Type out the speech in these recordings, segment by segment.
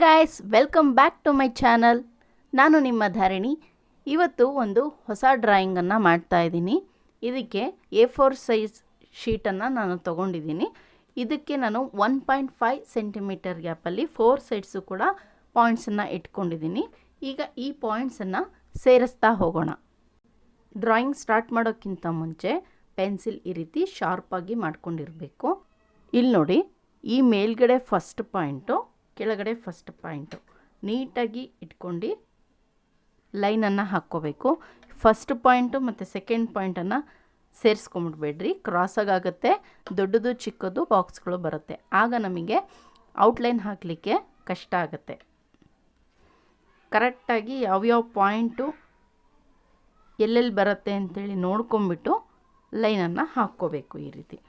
Guys, welcome back to my channel. ನಾನು ನಿಮ್ಮ ಧಾರಿಣಿ. ಇವತ್ತು ಒಂದು ಹೊಸ ಡ್ರಾಯಿಂಗನ್ನು ಮಾಡ್ತಾ ಇದ್ದೀನಿ. ಇದಕ್ಕೆ A4 ಸೈಜ್ ಶೀಟನ್ನು ನಾನು ತೊಗೊಂಡಿದ್ದೀನಿ. ಇದಕ್ಕೆ ನಾನು 1.5 ಸೆಂಟಿಮೀಟರ್ ಗ್ಯಾಪಲ್ಲಿ 4 ಸೈಡ್ಸು ಕೂಡ ಪಾಯಿಂಟ್ಸನ್ನು ಇಟ್ಕೊಂಡಿದ್ದೀನಿ. ಈಗ ಈ ಪಾಯಿಂಟ್ಸನ್ನು ಸೇರಿಸ್ತಾ ಹೋಗೋಣ. ಡ್ರಾಯಿಂಗ್ ಸ್ಟಾರ್ಟ್ ಮಾಡೋಕ್ಕಿಂತ ಮುಂಚೆ ಪೆನ್ಸಿಲ್ ಈ ರೀತಿ ಶಾರ್ಪಾಗಿ ಮಾಡ್ಕೊಂಡಿರಬೇಕು. ಇಲ್ಲಿ ನೋಡಿ, ಈ ಮೇಲ್ಗಡೆ ಫಸ್ಟ್ ಪಾಯಿಂಟು, ಕೆಳಗಡೆ ಫಸ್ಟ್ ಪಾಯಿಂಟು ನೀಟಾಗಿ ಇಟ್ಕೊಂಡು ಲೈನನ್ನು ಹಾಕ್ಕೋಬೇಕು. ಫಸ್ಟ್ ಪಾಯಿಂಟು ಮತ್ತು ಸೆಕೆಂಡ್ ಪಾಯಿಂಟನ್ನು ಸೇರಿಸ್ಕೊಂಬಿಡ್ಬೇಡ್ರಿ, ಕ್ರಾಸಾಗುತ್ತೆ. ದೊಡ್ಡದು ಚಿಕ್ಕದು ಬಾಕ್ಸ್ಗಳು ಬರುತ್ತೆ, ಆಗ ನಮಗೆ ಔಟ್ಲೈನ್ ಹಾಕಲಿಕ್ಕೆ ಕಷ್ಟ ಆಗುತ್ತೆ. ಕರೆಕ್ಟಾಗಿ ಯಾವ್ಯಾವ ಪಾಯಿಂಟು ಎಲ್ಲೆಲ್ಲಿ ಬರುತ್ತೆ ಅಂಥೇಳಿ ನೋಡ್ಕೊಂಬಿಟ್ಟು ಲೈನನ್ನು ಹಾಕ್ಕೋಬೇಕು. ಈ ರೀತಿ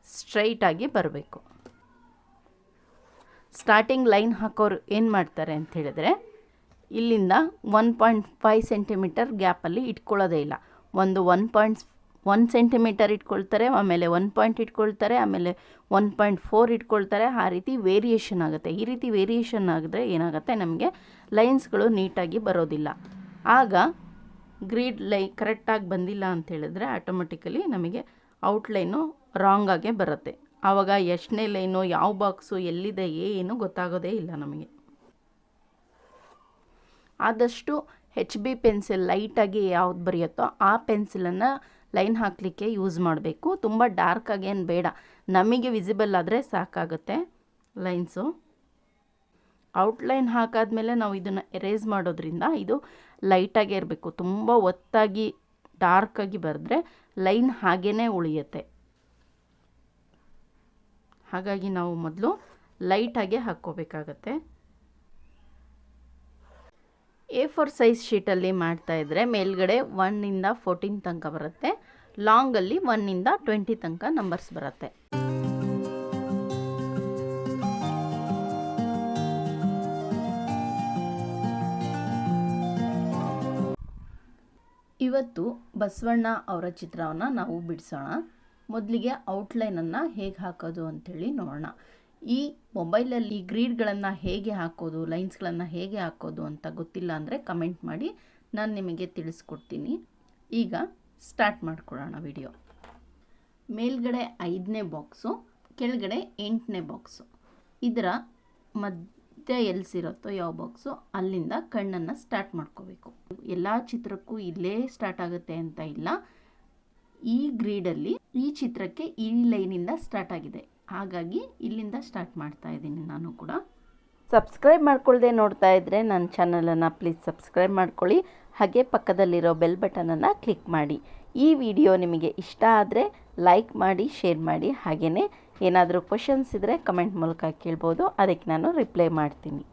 ಸ್ಟ್ರೈಟಾಗಿ ಬರಬೇಕು. ಸ್ಟಾರ್ಟಿಂಗ್ ಲೈನ್ ಹಾಕೋರು ಏನು ಮಾಡ್ತಾರೆ ಅಂತ ಹೇಳಿದ್ರೆ, ಇಲ್ಲಿಂದ 1.5 ಸೆಂಟಿಮೀಟರ್ ಗ್ಯಾಪಲ್ಲಿ ಇಟ್ಕೊಳ್ಳೋದೇ ಇಲ್ಲ. 1 ಸೆಂಟಿಮೀಟರ್ ಇಟ್ಕೊಳ್ತಾರೆ, ಆಮೇಲೆ 1 ಪಾಯಿಂಟ್ ಇಟ್ಕೊಳ್ತಾರೆ, ಆಮೇಲೆ 1.4 ಇಟ್ಕೊಳ್ತಾರೆ. ಆ ರೀತಿ ವೇರಿಯೇಷನ್ ಆಗುತ್ತೆ. ಈ ರೀತಿ ವೇರಿಯೇಷನ್ ಆಗಿದ್ರೆ ಏನಾಗುತ್ತೆ, ನಮಗೆ ಲೈನ್ಸ್ಗಳು ನೀಟಾಗಿ ಬರೋದಿಲ್ಲ. ಆಗ ಗ್ರೀಡ್ ಕರೆಕ್ಟಾಗಿ ಬಂದಿಲ್ಲ ಅಂತ ಹೇಳಿದ್ರೆ ಆಟೋಮೆಟಿಕಲಿ ನಮಗೆ ಔಟ್ಲೈನು ರಾಂಗಾಗೆ ಬರುತ್ತೆ. ಆವಾಗ ಎಷ್ಟನೇ ಲೈನು, ಯಾವ ಬಾಕ್ಸು ಎಲ್ಲಿದೆ ಏನು ಗೊತ್ತಾಗೋದೇ ಇಲ್ಲ ನಮಗೆ. ಆದಷ್ಟು HB ಪೆನ್ಸಿಲ್ ಲೈಟಾಗಿ ಯಾವ್ದು ಬರೆಯುತ್ತೋ ಆ ಪೆನ್ಸಿಲನ್ನು ಲೈನ್ ಹಾಕಲಿಕ್ಕೆ ಯೂಸ್ ಮಾಡಬೇಕು. ತುಂಬ ಡಾರ್ಕಾಗಿ ಏನು ಬೇಡ, ನಮಗೆ ವಿಸಿಬಲ್ ಆದರೆ ಸಾಕಾಗುತ್ತೆ ಲೈನ್ಸು. ಔಟ್ಲೈನ್ ಹಾಕಾದ್ಮೇಲೆ ನಾವು ಇದನ್ನು ಎರೇಸ್ ಮಾಡೋದ್ರಿಂದ ಇದು ಲೈಟಾಗೇ ಇರಬೇಕು. ತುಂಬ ಒತ್ತಾಗಿ ಡಾರ್ಕಾಗಿ ಬರೆದ್ರೆ ಲೈನ್ ಹಾಗೇ ಉಳಿಯುತ್ತೆ. ಹಾಗಾಗಿ ನಾವು ಮೊದಲು ಲೈಟಾಗೆ ಹಾಕ್ಕೋಬೇಕಾಗತ್ತೆ. A4 ಸೈಜ್ ಶೀಟಲ್ಲಿ ಮಾಡ್ತಾಯಿದ್ರೆ ಮೇಲ್ಗಡೆ 1 to 14 ತನಕ ಬರುತ್ತೆ, ಲಾಂಗಲ್ಲಿ 1 to 20 ತನಕ ನಂಬರ್ಸ್ ಬರುತ್ತೆ. ಇವತ್ತು ಬಸವಣ್ಣ ಅವರ ಚಿತ್ರವನ್ನು ನಾವು ಬಿಡಿಸೋಣ. ಮೊದಲಿಗೆ ಔಟ್ಲೈನನ್ನು ಹೇಗೆ ಹಾಕೋದು ಅಂಥೇಳಿ ನೋಡೋಣ. ಈ ಮೊಬೈಲಲ್ಲಿ ಗ್ರೀಡ್ಗಳನ್ನು ಹೇಗೆ ಹಾಕೋದು, ಲೈನ್ಸ್ಗಳನ್ನು ಹೇಗೆ ಹಾಕೋದು ಅಂತ ಗೊತ್ತಿಲ್ಲ ಅಂದರೆ ಕಮೆಂಟ್ ಮಾಡಿ, ನಾನು ನಿಮಗೆ ತಿಳಿಸ್ಕೊಡ್ತೀನಿ. ಈಗ ಸ್ಟಾರ್ಟ್ ಮಾಡ್ಕೊಳ್ಳೋಣ ವಿಡಿಯೋ. ಮೇಲ್ಗಡೆ 5ನೇ ಬಾಕ್ಸು, ಕೆಳಗಡೆ 8ನೇ ಬಾಕ್ಸು. ಇದರ ಮಧ್ಯೆ ಎಲ್ಸಿರುತ್ತೋ ಯಾವ ಬಾಕ್ಸು ಅಲ್ಲಿಂದ ಕಣ್ಣನ್ನು ಸ್ಟಾರ್ಟ್ ಮಾಡ್ಕೋಬೇಕು. ಎಲ್ಲ ಚಿತ್ರಕ್ಕೂ ಇಲ್ಲೇ ಸ್ಟಾರ್ಟ್ ಆಗುತ್ತೆ ಅಂತ ಇಲ್ಲ. ಈ ಗ್ರೀಡಲ್ಲಿ ಈ ಚಿತ್ರಕ್ಕೆ ಈ ಲೈನಿಂದ ಸ್ಟಾರ್ಟ್ ಆಗಿದೆ, ಹಾಗಾಗಿ ಇಲ್ಲಿಂದ ಸ್ಟಾರ್ಟ್ ಮಾಡ್ತಾ ಇದ್ದೀನಿ. ನಾನು ಕೂಡ ಸಬ್ಸ್ಕ್ರೈಬ್ ಮಾಡ್ಕೊಳ್ಳದೆ ನೋಡ್ತಾ ಇದ್ದರೆ ನನ್ನ ಚಾನಲನ್ನು ಪ್ಲೀಸ್ ಸಬ್ಸ್ಕ್ರೈಬ್ ಮಾಡ್ಕೊಳ್ಳಿ. ಹಾಗೆ ಪಕ್ಕದಲ್ಲಿರೋ ಬೆಲ್ ಬಟನನ್ನು ಕ್ಲಿಕ್ ಮಾಡಿ. ಈ ವಿಡಿಯೋ ನಿಮಗೆ ಇಷ್ಟ ಆದರೆ ಲೈಕ್ ಮಾಡಿ, ಶೇರ್ ಮಾಡಿ. ಹಾಗೆಯೇ ಏನಾದರೂ ಕ್ವಶನ್ಸ್ ಇದ್ದರೆ ಕಮೆಂಟ್ ಮೂಲಕ ಕೇಳ್ಬೋದು, ಅದಕ್ಕೆ ನಾನು ರಿಪ್ಲೈ ಮಾಡ್ತೀನಿ.